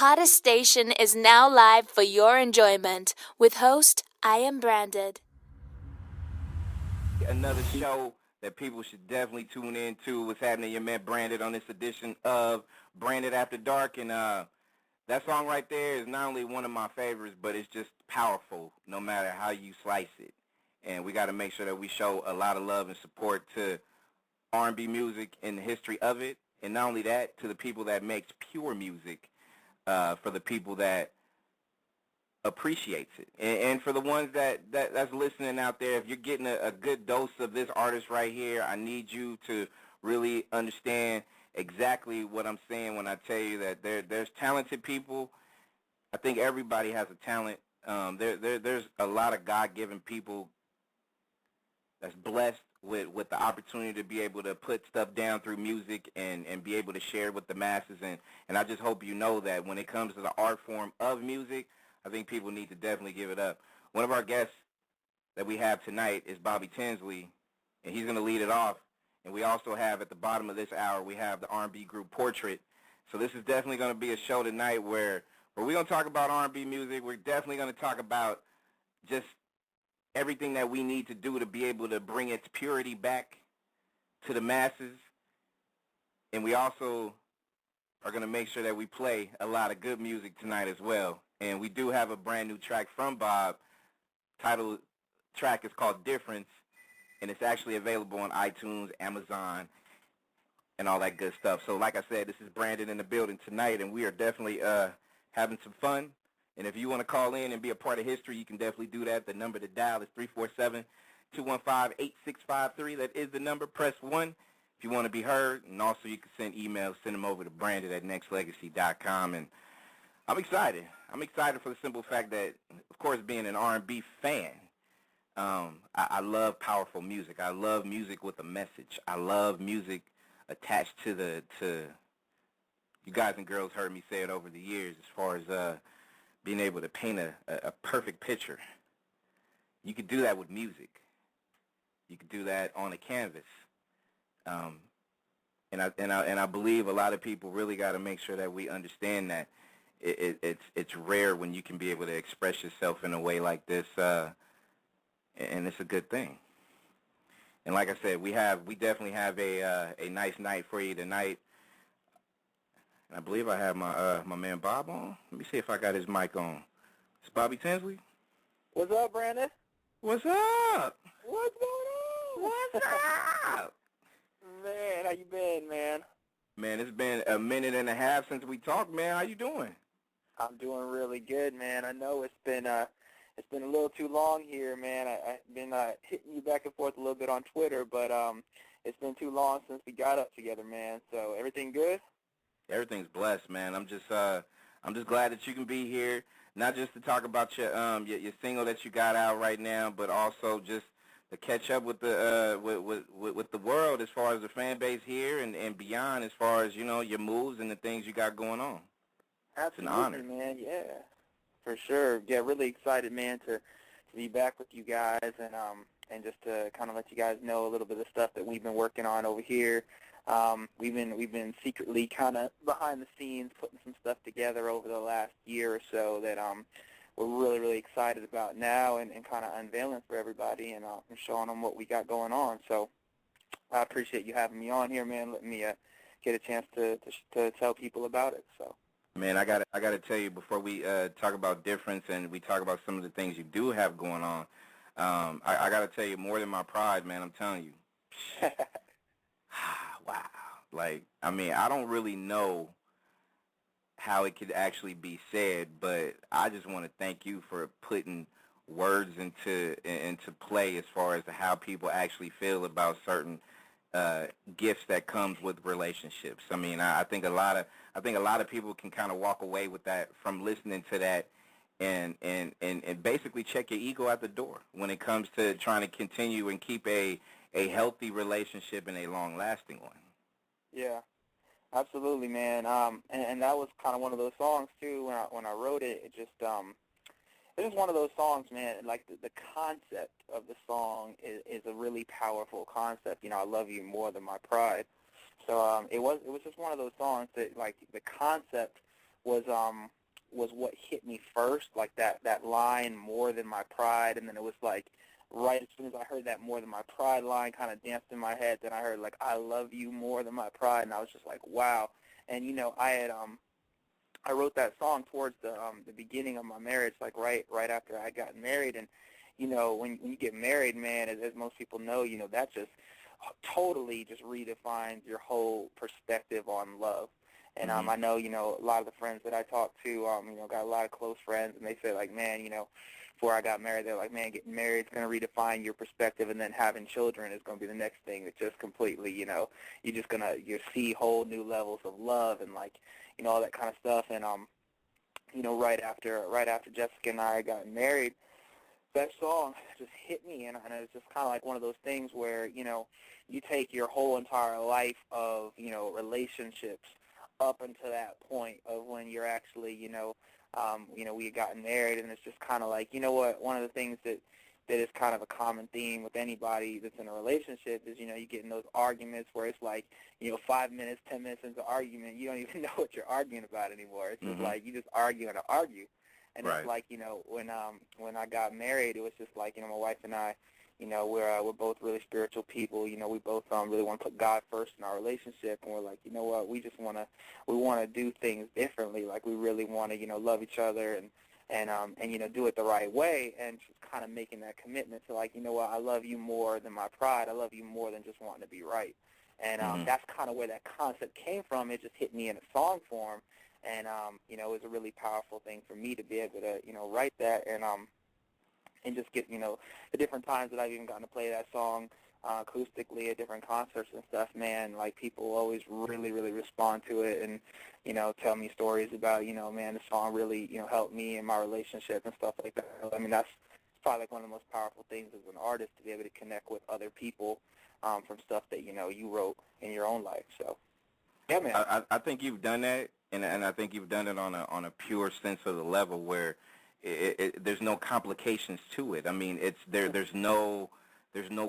hottest station is now live for your enjoyment with host Iambranded. Another show that people should definitely tune in to. What's happening? Your man Branded on this edition of Branded After Dark, and that song right there is not only one of my favorites, but it's just powerful no matter how you slice it. And we got to make sure that we show a lot of love and support to R&B music and the history of it, and not only that, to the people that makes pure music, for the people that appreciates it. And for the ones that's listening out there, if you're getting a good dose of this artist right here, I need you to really understand exactly what I'm saying when I tell you that there's talented people. I think everybody has a talent. There's a lot of God-given people that's blessed with the opportunity to be able to put stuff down through music and be able to share it with the masses. And I just hope you know that when it comes to the art form of music, I think people need to definitely give it up. One of our guests that we have tonight is Bobby Tinsley, and he's going to lead it off. And we also have at the bottom of this hour, we have the R&B group Portrait. So this is definitely going to be a show tonight where we're going to talk about R&B music. We're definitely going to talk about just everything that we need to do to be able to bring its purity back to the masses. And we also are going to make sure that we play a lot of good music tonight as well. And we do have a brand new track from Bob. Title track is called Difference, and it's actually available on iTunes, Amazon, and all that good stuff. So like I said, this is Brandon in the building tonight, and we are definitely having some fun. And if you want to call in and be a part of history, you can definitely do that. The number to dial is 347-215-8653. That is the number. Press 1 if you want to be heard. And also you can send emails. Send them over to Branded@Nexxlegacy.com. And I'm excited. I'm excited for the simple fact that, of course, being an R&B fan, I love powerful music. I love music with a message. I love music attached to you guys and girls heard me say it over the years as far as being able to paint a perfect picture. You could do that with music. You could do that on a canvas. And I believe a lot of people really got to make sure that we understand that it's rare when you can be able to express yourself in a way like this, and it's a good thing. And like I said, we definitely have a nice night for you tonight. And I believe I have my man Bob on. Let me see if I got his mic on. It's Bobby Tinsley. What's up, Brandon? What's up? What's going on? What's up? Man, how you been, man? Man, it's been a minute and a half since we talked, man. How you doing? I'm doing really good, man. I know it's been a little too long here, man. I've been hitting you back and forth a little bit on Twitter, but it's been too long since we got up together, man. So everything good? Everything's blessed, man. I'm just glad that you can be here, not just to talk about your single that you got out right now, but also just to catch up with the with the world as far as the fan base here and beyond, as far as your moves and the things you got going on. Absolutely, it's an honor, man. Yeah, for sure. Yeah, really excited, man, to be back with you guys and just to kind of let you guys know a little bit of stuff that we've been working on over here. We've been secretly kind of behind the scenes putting some stuff together over the last year or so that we're really, really excited about now and kind of unveiling for everybody and showing them what we got going on. So I appreciate you having me on here, man. Let me get a chance to tell people about it. So. Man, I gotta tell you before we talk about difference and we talk about some of the things you do have going on. I gotta tell you, more than my pride, man. I'm telling you. Wow. Like, I mean, I don't really know how it could actually be said, but I just want to thank you for putting words into play as far as how people actually feel about certain gifts that comes with relationships. I mean, I think a lot of people can kind of walk away with that from listening to that, and basically check your ego at the door when it comes to trying to continue and keep a healthy relationship and a long-lasting one. Yeah, absolutely, man. And that was kind of one of those songs too. When I wrote it, it's just one of those songs, man. Like the concept of the song is a really powerful concept. I love you more than my pride. So it was just one of those songs that, like, the concept was what hit me first, like that line, more than my pride, and then it was like right as soon as I heard that more than my pride line kind of danced in my head, then I heard like I love you more than my pride, and I was just like, wow. And I wrote that song towards the beginning of my marriage, like right after I got married. And when you get married, man, as most people know, that just totally just redefines your whole perspective on love. And I know, a lot of the friends that I talk to, got a lot of close friends, and they say, like, man, before I got married, they're like, man, getting married is going to redefine your perspective, and then having children is going to be the next thing that just completely, you're just going to see whole new levels of love and, like, all that kind of stuff. And, right after Jessica and I got married, that song just hit me, and it was just kind of like one of those things where, you take your whole entire life of, relationships up until that point of when you're actually, we had gotten married, and it's just kind of like, one of the things that is kind of a common theme with anybody that's in a relationship is, you get in those arguments where it's like, 5 minutes, 10 minutes into argument, you don't even know what you're arguing about anymore. It's just like you just argue and argue. And Right. It's like, when I got married, it was just like, my wife and I, we're both really spiritual people. We both really want to put God first in our relationship, and we're like, you know what, we want to do things differently. Like, we really want to, love each other and do it the right way, and just kind of making that commitment to, like, you know what, I love you more than my pride. I love you more than just wanting to be right. And that's kind of where that concept came from. It just hit me in a song form, and it was a really powerful thing for me to be able to, write that, and just get, the different times that I've even gotten to play that song acoustically at different concerts and stuff, man, like, people always really, really respond to it and, tell me stories about, man, the song really, helped me in my relationship and stuff like that. I mean, that's probably like one of the most powerful things as an artist, to be able to connect with other people from stuff that, you wrote in your own life. So, yeah, man. I think you've done that, and I think you've done it on a pure sense of the level where there's no complications to it. I mean, there's no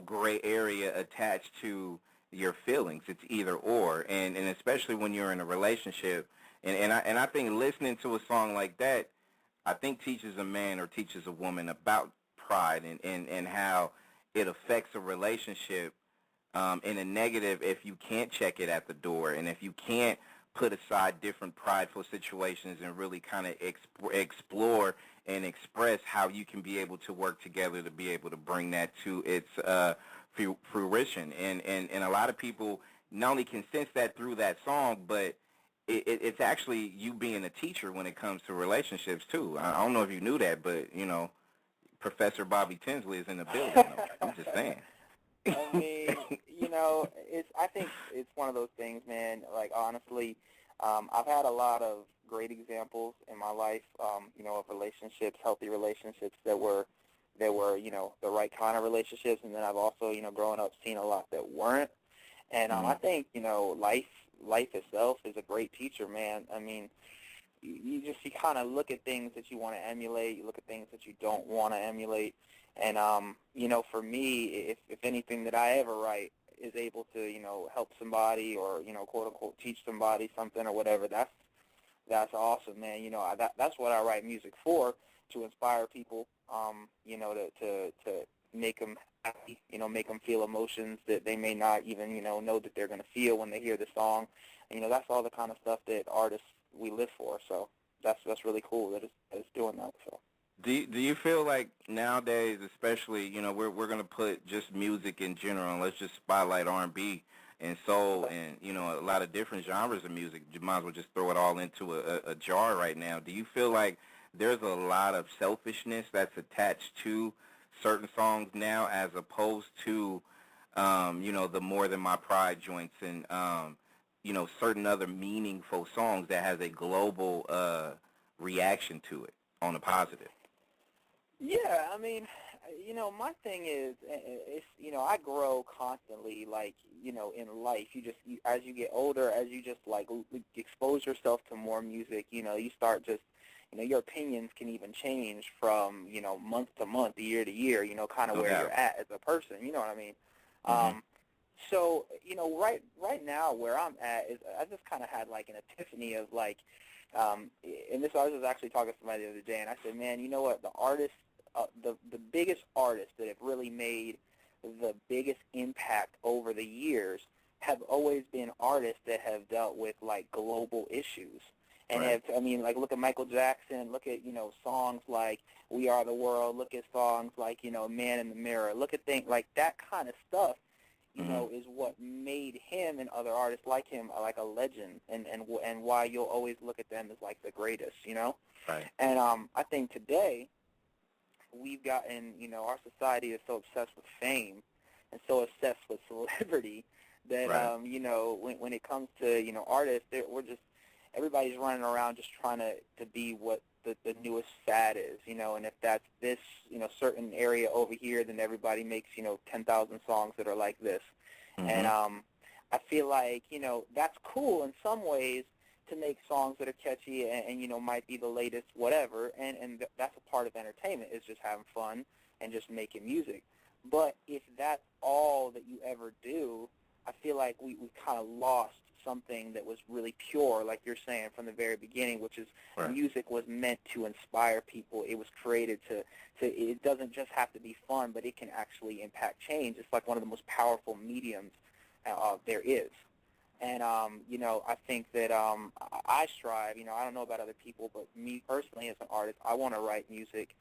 gray area attached to your feelings. It's either or, and especially when you're in a relationship. And I think listening to a song like that, I think teaches a man or teaches a woman about pride and how it affects a relationship in a negative if you can't check it at the door, and if you can't put aside different prideful situations and really kind of explore and express how you can be able to work together to be able to bring that to its fruition. And a lot of people not only can sense that through that song, but it's actually you being a teacher when it comes to relationships, too. I don't know if you knew that, but, Professor Bobby Tinsley is in the building. I'm just saying. I mean, I think it's one of those things, man. Like, honestly, I've had a lot of great examples in my life, of relationships, healthy relationships that were, the right kind of relationships. And then I've also, growing up, seen a lot that weren't. And I think, life itself is a great teacher, man. I mean, you kind of look at things that you want to emulate. You look at things that you don't want to emulate. And, for me, if anything that I ever write is able to, help somebody or, quote unquote, teach somebody something or whatever, that's awesome, man. That's what I write music for, to inspire people, to make them happy, make them feel emotions that they may not even, know that they're going to feel when they hear the song. And, that's all the kind of stuff that artists, we live for. So that's really cool that it's doing that. So. Do you feel like nowadays, especially, we're going to put just music in general, and let's just spotlight R&B and soul and, a lot of different genres of music. You might as well just throw it all into a jar right now. Do you feel like there's a lot of selfishness that's attached to certain songs now as opposed to, the More Than My Pride joints and, certain other meaningful songs that has a global reaction to it on a positive? Yeah, I mean, my thing is, it's, I grow constantly, like, in life. As you get older, as you just, like, expose yourself to more music, you start just, your opinions can even change from, month to month, year to year, kind of where you're at as a person, you know what I mean? So, right now where I'm at is I just kind of had, like, an epiphany of, like, and this I was actually talking to somebody the other day, and I said, man, you know what? The artists, the biggest artists that have really made the biggest impact over the years have always been artists that have dealt with like global issues. And Right. I mean, like, look at Michael Jackson. Look at, songs like "We Are the World." Look at songs like, "Man in the Mirror." Look at things like that kind of stuff. Mm-hmm. Is what made him and other artists like him like a legend, and why you'll always look at them as like the greatest. Right. And I think today we've gotten, our society is so obsessed with fame and so obsessed with celebrity that, Right. when it comes to, artists, we're just, everybody's running around just trying to be what the newest fad is, and if that's this, certain area over here, then everybody makes, 10,000 songs that are like this. And Mm-hmm. I feel like, that's cool in some ways, to make songs that are catchy and might be the latest whatever, and that's a part of entertainment, is just having fun and just making music. But if that's all that you ever do, I feel like we kind of lost something that was really pure, like you're saying, from the very beginning, which is Right. music was meant to inspire people. It was created to it doesn't just have to be fun, but it can actually impact change. It's like one of the most powerful mediums there is. And, I think that I strive, I don't know about other people, but me personally as an artist, I want to write music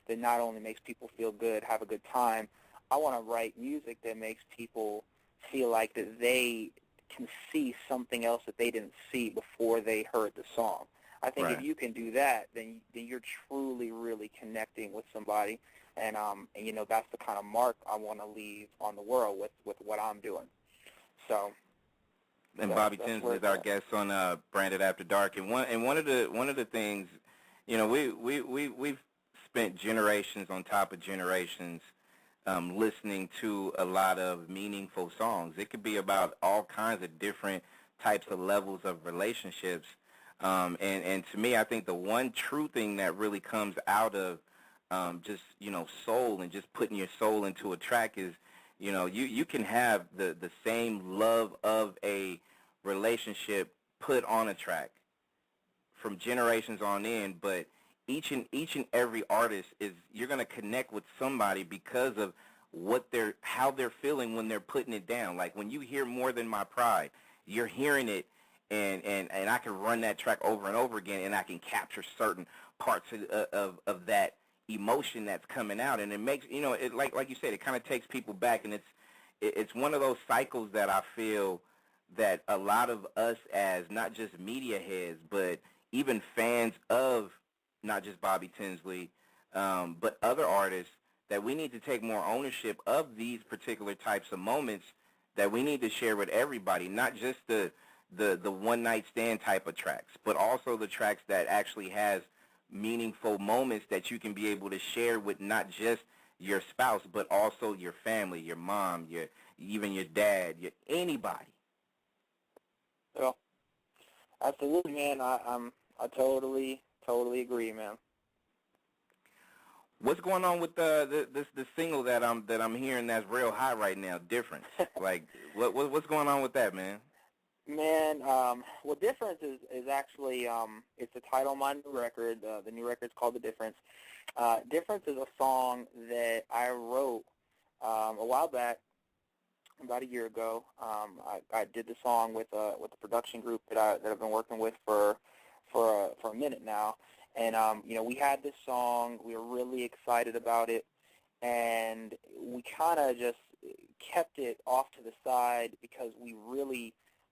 that not only makes people feel good, have a good time, I want to write music that makes people feel like that they can see something else that they didn't see before they heard the song. I think if Right. you can do that, then you're truly, really connecting with somebody, and that's the kind of mark I want to leave on the world with what I'm doing. So And that's Bobby that's where Tinsley is it's our at. guest on Branded After Dark. And one of the things, we've spent generations on top of generations listening to a lot of meaningful songs. It could be about all kinds of different types of levels of relationships. And to me, I think the one true thing that really comes out of just, soul and just putting your soul into a track is, you can have the same love of a relationship put on a track from generations on in, but each and every artist is, you're going to connect with somebody because of how they're feeling when they're putting it down. Like when you hear More Than My Pride, you're hearing it, and I can run that track over and over again, and I can capture certain parts of that emotion that's coming out, and it makes, it, like you said, it kind of takes people back, and it's one of those cycles that I feel that a lot of us, as not just media heads, but even fans of not just Bobby Tinsley, but other artists, that we need to take more ownership of these particular types of moments that we need to share with everybody, not just the one night stand type of tracks, but also the tracks that actually has meaningful moments that you can be able to share with not just your spouse, but also your family, your mom, even your dad, anybody. So absolutely, man. I totally agree, man. What's going on with this single that I'm hearing that's real high right now? Difference. Like what's going on with that, man? Man, well, Difference is actually, it's the title of my new record. The new record's called The Difference. Difference is a song that I wrote a while back, about a year ago. I did the song with a production group that I've been working with for a minute now, and we had this song. We were really excited about it, and we kind of just kept it off to the side because we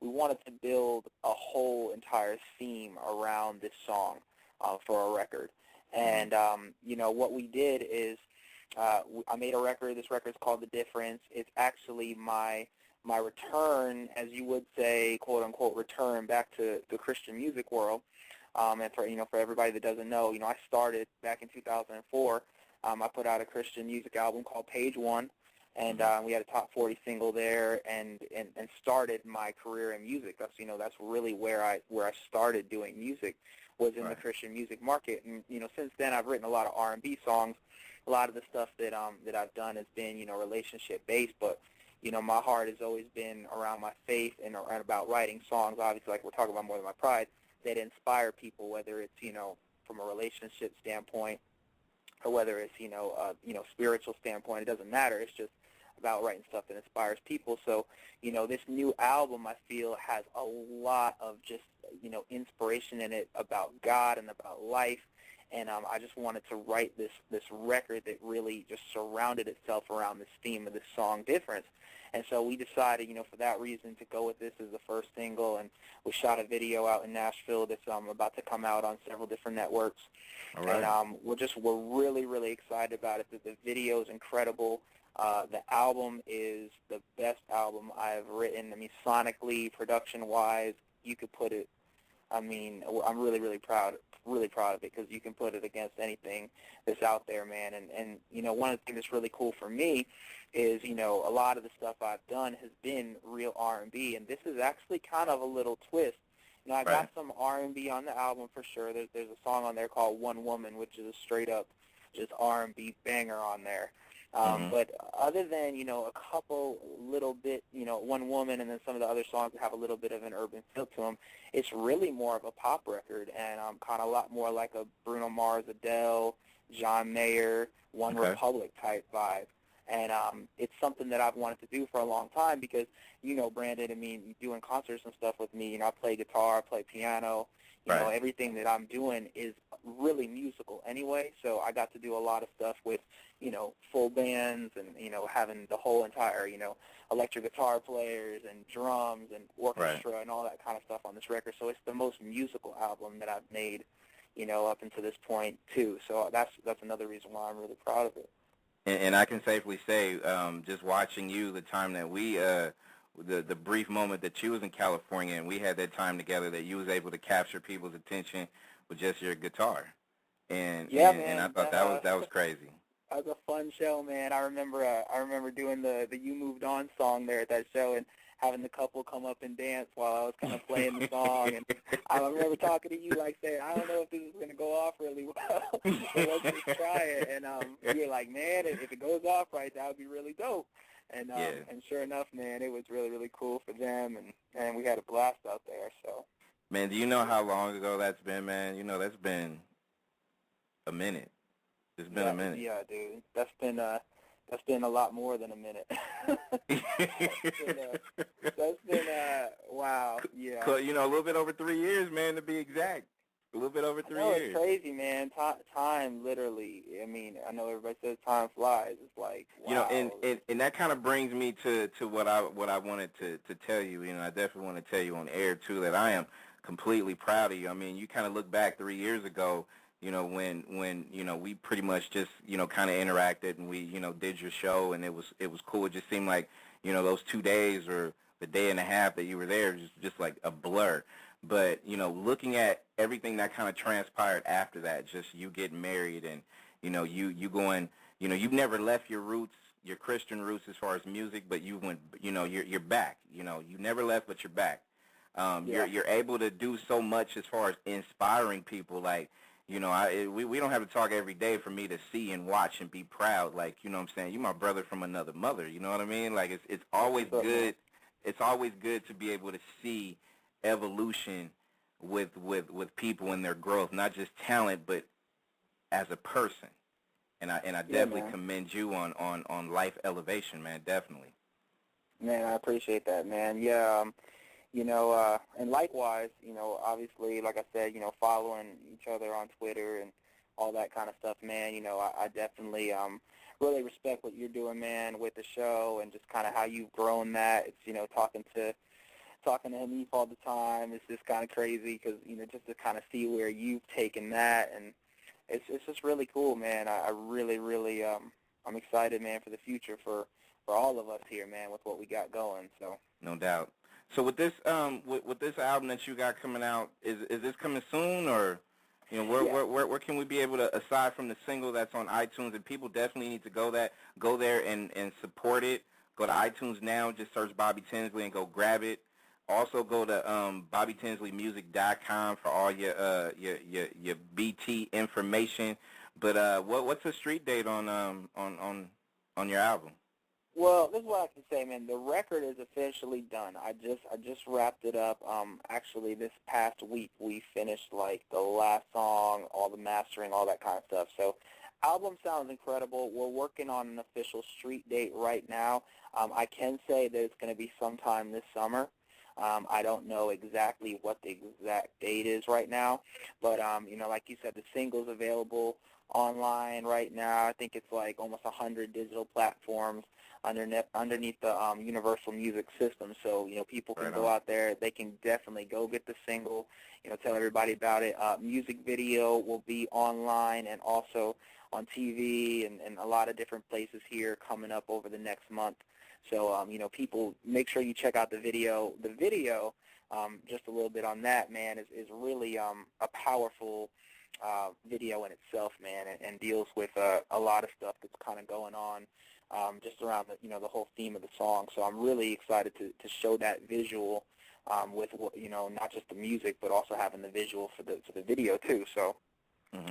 wanted to build a whole entire theme around this song for a record. Mm-hmm. And, what we did is I made a record. This record is called The Difference. It's actually my return, as you would say, quote-unquote, return back to the Christian music world. And for everybody that doesn't know, I started back in 2004. I put out a Christian music album called Page One. And we had a top 40 single there, and started my career in music. That's really where I started doing music, was in the Right. Christian music market. And since then I've written a lot of R&B songs. A lot of the stuff that I've done has been relationship based, but my heart has always been around my faith and about writing songs. Obviously, like we're talking about More Than My Pride, that inspire people, whether it's, you know, from a relationship standpoint or whether it's, spiritual standpoint. It doesn't matter. It's just about writing stuff that inspires people. So, you know, this new album, I feel, has a lot of just, you know, inspiration in it about God and about life. And I just wanted to write this record that really just surrounded itself around this theme of this song, Difference. And so we decided, you know, for that reason to go with this as the first single. And we shot a video out in Nashville that's about to come out on several different networks. All right. And we're really, really excited about it. The video is incredible. The album is the best album I've written. I mean, sonically, production-wise, you could put it, I mean, I'm really, really proud of it because you can put it against anything that's out there, man. And you know, one of the things that's really cool for me is, you know, a lot of the stuff I've done has been real R&B, and this is actually kind of a little twist. You know, I got some R&B on the album for sure. There's a song on there called One Woman, which is a straight-up just R&B banger on there. But other than, you know, a couple little bit, you know, One Woman and then some of the other songs that have a little bit of an urban feel to them, it's really more of a pop record and kind of a lot more like a Bruno Mars, Adele, John Mayer, One Republic type vibe. And it's something that I've wanted to do for a long time because, you know, Brandon, I mean, doing concerts and stuff with me, you know, I play guitar, I play piano. You know, everything that I'm doing is really musical anyway, so I got to do a lot of stuff with, you know, full bands and, you know, having the whole entire, you know, electric guitar players and drums and orchestra and all that kind of stuff on this record. So it's the most musical album that I've made, you know, up until this point, too. So that's another reason why I'm really proud of it. And I can safely say, just watching you, the time that we the brief moment that you was in California and we had that time together, that you was able to capture people's attention with just your guitar, and I thought that was crazy. That was a fun show, man. I remember doing the You Moved On song there at that show and having the couple come up and dance while I was kind of playing the song. And I remember talking to you, like saying, I don't know if this is going to go off really well, but let's just try it. And you're like, man, if it goes off right, that would be really dope. And and sure enough, man, it was really, really cool for them, and we had a blast out there. So, man, do you know how long ago that's been, man? You know, that's been a minute. It's been a minute. Yeah, dude. That's been a lot more than a minute. that's been wow. Yeah. You know, a little bit over 3 years, man, to be exact. A little bit over 3 years. It's crazy, man. Time, literally. I mean, I know everybody says time flies. It's like, wow. You know, and that kind of brings me to what I wanted to tell you. You know, I definitely want to tell you on air too that I am completely proud of you. I mean, you kind of look back 3 years ago. You know, when you know, we pretty much just, you know, kind of interacted and we, you know, did your show and it was cool. It just seemed like, you know, those 2 days or the day and a half that you were there was just like a blur. But, you know, looking at everything that kind of transpired after that, just you getting married and, you know, you going, you know, you've never left your roots, your Christian roots as far as music, but you went, you know, you're back. You know, you never left, but you're back. You're able to do so much as far as inspiring people. Like, you know, we don't have to talk every day for me to see and watch and be proud. Like, you know what I'm saying? You're my brother from another mother. You know what I mean? Like, it's always good. It's always good to be able to see evolution with people and their growth, not just talent, but as a person. And I definitely commend you on life elevation, man. Definitely. Man, I appreciate that, man. Yeah. You know, and likewise, you know, obviously, like I said, you know, following each other on Twitter and all that kind of stuff, man, you know, I definitely really respect what you're doing, man, with the show and just kind of how you've grown that. It's, you know, talking to Hanif all the time. It's just kind of crazy because, you know, just to kind of see where you've taken that. And it's just really cool, man. I really, really, I'm excited, man, for the future for all of us here, man, with what we got going. So no doubt. So with this with this album that you got coming out, is this coming soon, or, you know, where can we be able to, aside from the single that's on iTunes, and people definitely need to go there and support it. Go to iTunes now, just search Bobby Tinsley and go grab it. Also go to BobbyTinsleyMusic.com for all your BT information. But what's the street date on your album? Well, this is what I can say, man. The record is officially done. I just wrapped it up. Actually, this past week we finished like the last song, all the mastering, all that kind of stuff. So, album sounds incredible. We're working on an official street date right now. I can say that it's going to be sometime this summer. I don't know exactly what the exact date is right now, but like you said, the single's available online right now. I think it's like almost 100 digital platforms underneath the Universal Music system. So, people can go out there. They can definitely go get the single, tell everybody about it. Music video will be online and also on TV and a lot of different places here coming up over the next month. So, people, make sure you check out the video. The video, just a little bit on that, man, is really a powerful video in itself, man, and deals with a lot of stuff that's kind of going on just around the whole theme of the song. So I'm really excited to show that visual with not just the music, but also having the visual for the video too. So,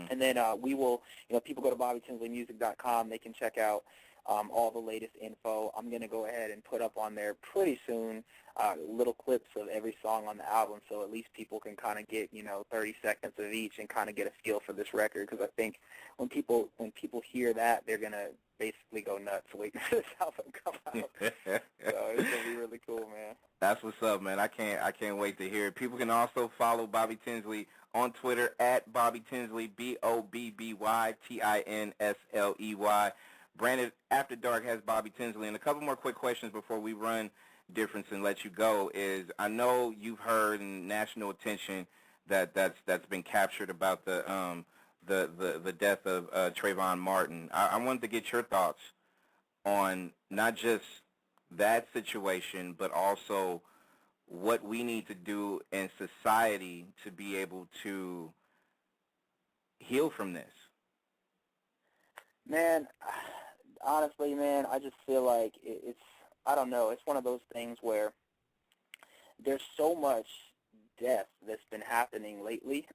and then we will, people go to BobbyTinsleyMusic.com. They can check out all the latest info. I'm going to go ahead and put up on there pretty soon little clips of every song on the album, so at least people can kind of get 30 seconds of each and kind of get a feel for this record. Because I think when people hear that, they're going to basically go nuts waiting for this album to come out. So it's going to be really cool, man. That's what's up, man. I can't wait to hear it. People can also follow Bobby Tinsley on Twitter at Bobby Tinsley, BobbyTinsley. Branded After Dark has Bobby Tinsley. And a couple more quick questions before we run difference and let you go is, I know you've heard in national attention that's been captured about the death of Trayvon Martin. I wanted to get your thoughts on not just that situation, but also what we need to do in society to be able to heal from this. Man, honestly, man, I just feel like it's, I don't know, it's one of those things where there's so much death that's been happening lately.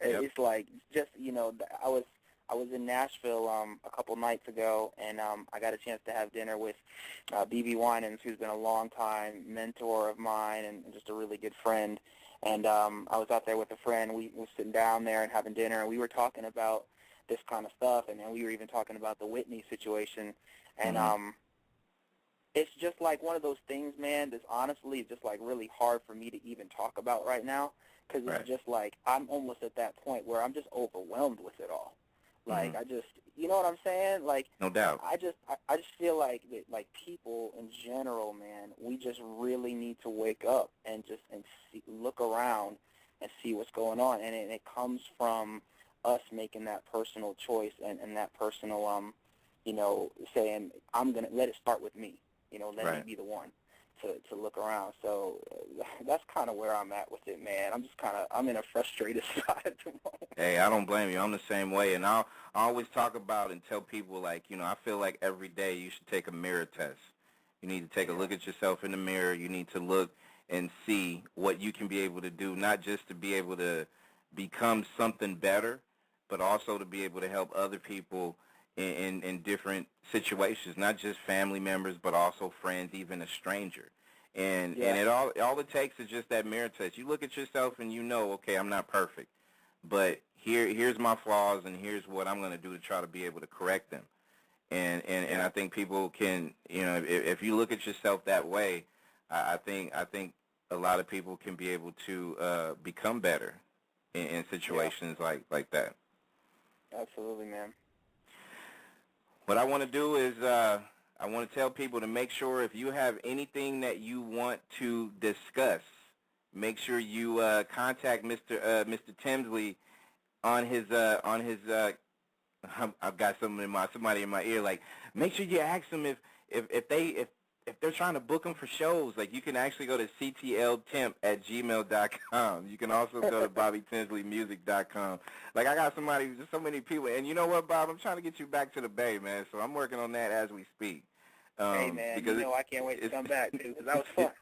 It's like just, I was in Nashville a couple nights ago, and I got a chance to have dinner with B.B. Winans, who's been a long-time mentor of mine and just a really good friend. And I was out there with a friend. We were sitting down there and having dinner, and we were talking about this kind of stuff, and then we were even talking about the Whitney situation. And it's just like one of those things, man, that's honestly just like really hard for me to even talk about right now, because it's just like I'm almost at that point where I'm just overwhelmed with it all. Like I just, you know what I'm saying? Like, no doubt. I just feel like that, like people in general, man, we just really need to wake up and just look around and see what's going on, and it comes from us making that personal choice and that personal, saying I'm gonna let it start with me. Let me be the one to look around. So that's kind of where I'm at with it, man. I'm in a frustrated spot at the moment. Hey, I don't blame you. I'm the same way, and I always talk about and tell people, like, I feel like every day you should take a mirror test. You need to take a look at yourself in the mirror. You need to look and see what you can be able to do, not just to be able to become something better, but also to be able to help other people in different situations, not just family members, but also friends, even a stranger. And all it takes is just that mirror test. You look at yourself and okay, I'm not perfect, but here's my flaws, and here's what I'm going to do to try to be able to correct them. And I think people can, if you look at yourself that way, I think a lot of people can be able to become better in situations like that. Absolutely, man. What I want to do is I want to tell people to make sure if you have anything that you want to discuss, make sure you contact Mr. Tinsley on his I've got somebody in my ear, like, make sure you ask them if they're trying to book them for shows. Like, you can actually go to ctltemp@gmail.com. You can also go to BobbyTinsleyMusic.com. Like, I got just so many people. And you know what, Bob? I'm trying to get you back to the Bay, man. So I'm working on that as we speak. Hey, man, because I can't wait to come back, too, because that was fun.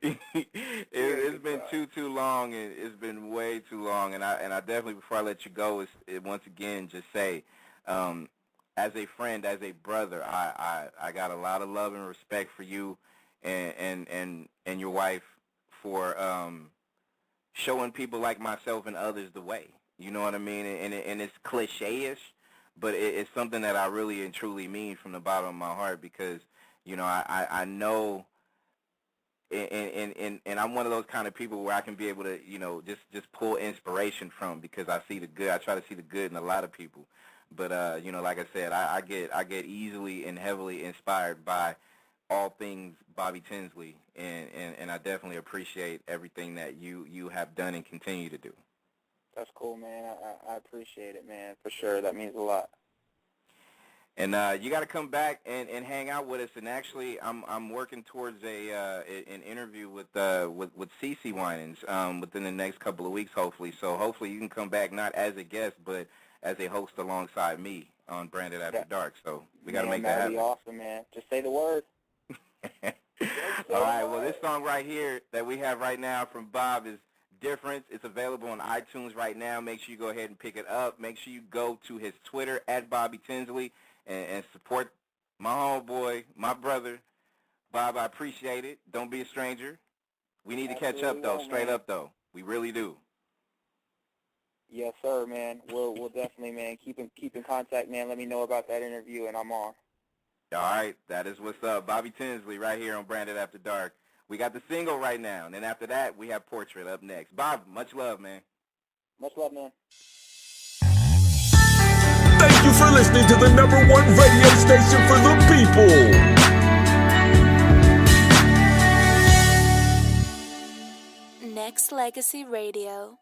It's been too long, and it's been way too long. And I definitely, before I let you go, once again just say, as a friend, as a brother, I got a lot of love and respect for you and your wife for showing people like myself and others the way. You know what I mean? And it's cliche-ish, but it's something that I really and truly mean from the bottom of my heart because, you know, I know, and I'm one of those kind of people where I can be able to, you know, just pull inspiration from because I see the good. I try to see the good in a lot of people. But, you know, like I said, I get easily and heavily inspired by all things Bobby Tinsley, and I definitely appreciate everything that you have done and continue to do. That's cool, man. I appreciate it, man, for sure. That means a lot. And you got to come back and hang out with us. And actually, I'm working towards an interview with Cece Winans within the next couple of weeks, hopefully. So hopefully you can come back not as a guest, but as a host alongside me on Branded After Dark. So we got to make that happen. That'd be awesome, man. Just say the word. All right. Well, this song right here that we have right now from Bob is Difference. It's available on iTunes right now. Make sure you go ahead and pick it up. Make sure you go to his Twitter at Bobby Tinsley and support my homeboy, my brother, Bob. I appreciate it. Don't be a stranger. We need to catch up though, straight up though. We really do. Yes, sir, man. We'll definitely, man, keep in contact, man. Let me know about that interview, and I'm on. All right, that is what's up. Bobby Tinsley right here on Branded After Dark. We got the single right now, and then after that, we have Portrait up next. Bob, much love, man. Much love, man. Thank you for listening to the #1 radio station for the people. Nexxlegacy Radio.